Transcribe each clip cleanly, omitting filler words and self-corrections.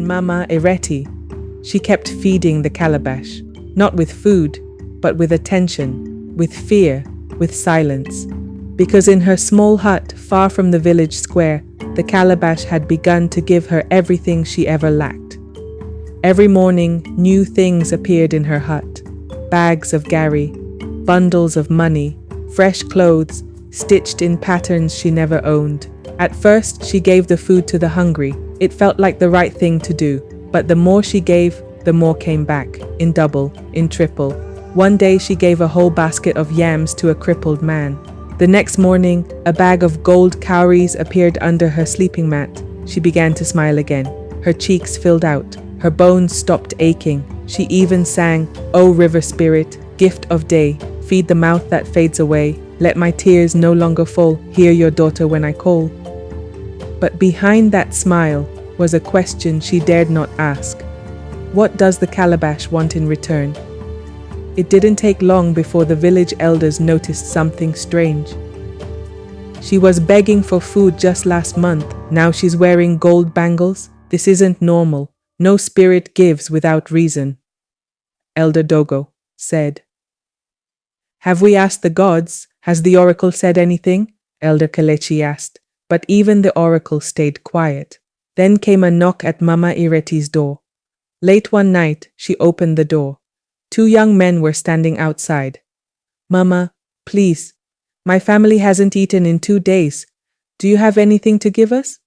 and Mama Ireti. She kept feeding the calabash, not with food, but with attention, with fear, with silence. Because in her small hut, far from the village square, the calabash had begun to give her everything she ever lacked. Every morning, new things appeared in her hut. Bags of gari, bundles of money, fresh clothes, stitched in patterns she never owned. At first, she gave the food to the hungry. It felt like the right thing to do. But the more she gave, the more came back, in double, in triple. One day she gave a whole basket of yams to a crippled man. The next morning, a bag of gold cowries appeared under her sleeping mat. She began to smile again. Her cheeks filled out. Her bones stopped aching. She even sang, "O river spirit, gift of day, feed the mouth that fades away. Let my tears no longer fall. Hear your daughter when I call." But behind that smile was a question she dared not ask. What does the calabash want in return? It didn't take long before the village elders noticed something strange. She was begging for food just last month. Now she's wearing gold bangles. This isn't normal. No spirit gives without reason. Elder Dogo said. Have we asked the gods? Has the oracle said anything? Elder Kelechi asked. But even the oracle stayed quiet. Then came a knock at Mama Ireti's door. Late one night, she opened the door. Two young men were standing outside. Mama, please, my family hasn't eaten in 2 days. Do you have anything to give us?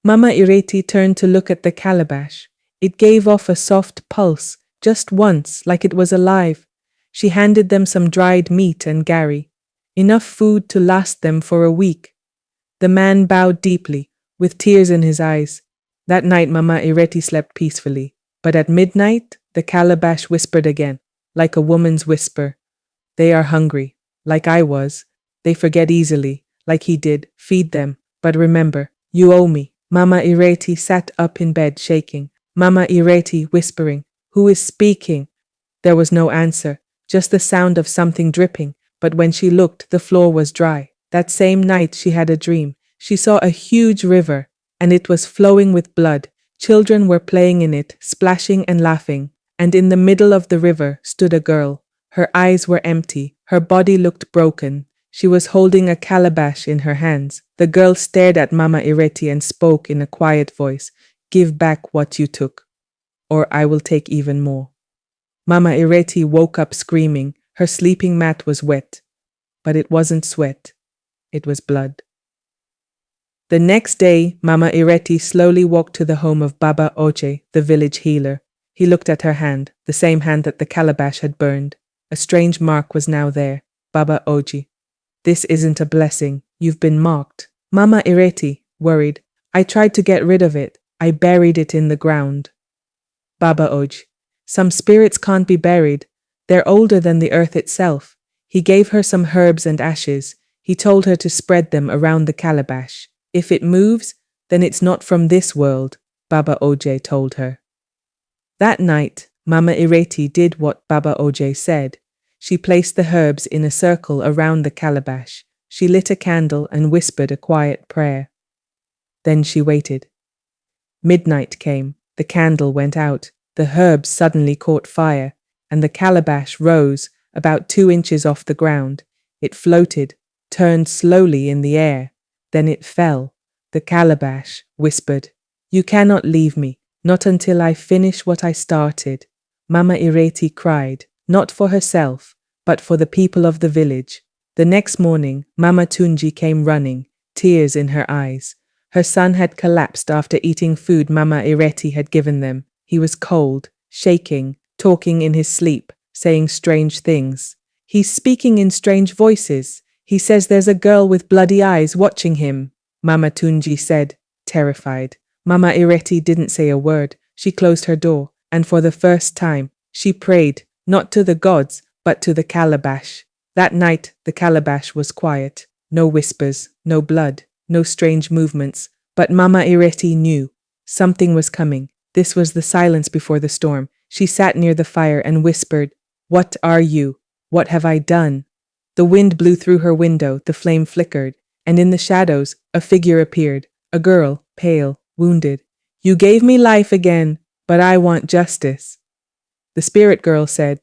Mama Ireti turned to look at the calabash. It gave off a soft pulse, just once, like it was alive. She handed them some dried meat and gari, enough food to last them for a week. The man bowed deeply, with tears in his eyes. That night Mama Ireti slept peacefully. But at midnight, the calabash whispered again, like a woman's whisper. They are hungry, like I was. They forget easily, like he did. Feed them. But remember, you owe me. Mama Ireti sat up in bed, shaking. Mama Ireti whispering, who is speaking? There was no answer, just the sound of something dripping. But when she looked, the floor was dry. That same night she had a dream. She saw a huge river, and it was flowing with blood. Children were playing in it, splashing and laughing. And in the middle of the river stood a girl. Her eyes were empty. Her body looked broken. She was holding a calabash in her hands. The girl stared at Mama Ireti and spoke in a quiet voice. Give back what you took, or I will take even more. Mama Ireti woke up screaming. Her sleeping mat was wet. But it wasn't sweat. It was blood. The next day, Mama Ireti slowly walked to the home of Baba Oje, the village healer. He looked at her hand, the same hand that the calabash had burned. A strange mark was now there. Baba Oji. This isn't a blessing. You've been marked. Mama Ireti, worried. I tried to get rid of it. I buried it in the ground. Baba Oj. Some spirits can't be buried. They're older than the earth itself. He gave her some herbs and ashes. He told her to spread them around the calabash. If it moves, then it's not from this world, Baba Oj told her. That night, Mama Ireti did what Baba Oj said. She placed the herbs in a circle around the calabash. She lit a candle and whispered a quiet prayer. Then she waited. Midnight came. The candle went out. The herbs suddenly caught fire, and the calabash rose about 2 inches off the ground. It floated, turned slowly in the air. Then it fell. The calabash whispered, You cannot leave me, not until I finish what I started. Mama Ireti cried, not for herself, but for the people of the village. The next morning, Mama Tunji came running, tears in her eyes. Her son had collapsed after eating food Mama Ireti had given them. He was cold, shaking, talking in his sleep, saying strange things. He's speaking in strange voices. He says there's a girl with bloody eyes watching him, Mama Tunji said, terrified. Mama Ireti didn't say a word. She closed her door, and for the first time, she prayed, not to the gods, but to the calabash. That night, the calabash was quiet. No whispers, no blood, no strange movements. But Mama Ireti knew something was coming. This was the silence before the storm. She sat near the fire and whispered, What are you? What have I done? The wind blew through her window, the flame flickered, and in the shadows, a figure appeared, a girl, pale, wounded. You gave me life again, But I want justice. The spirit girl said,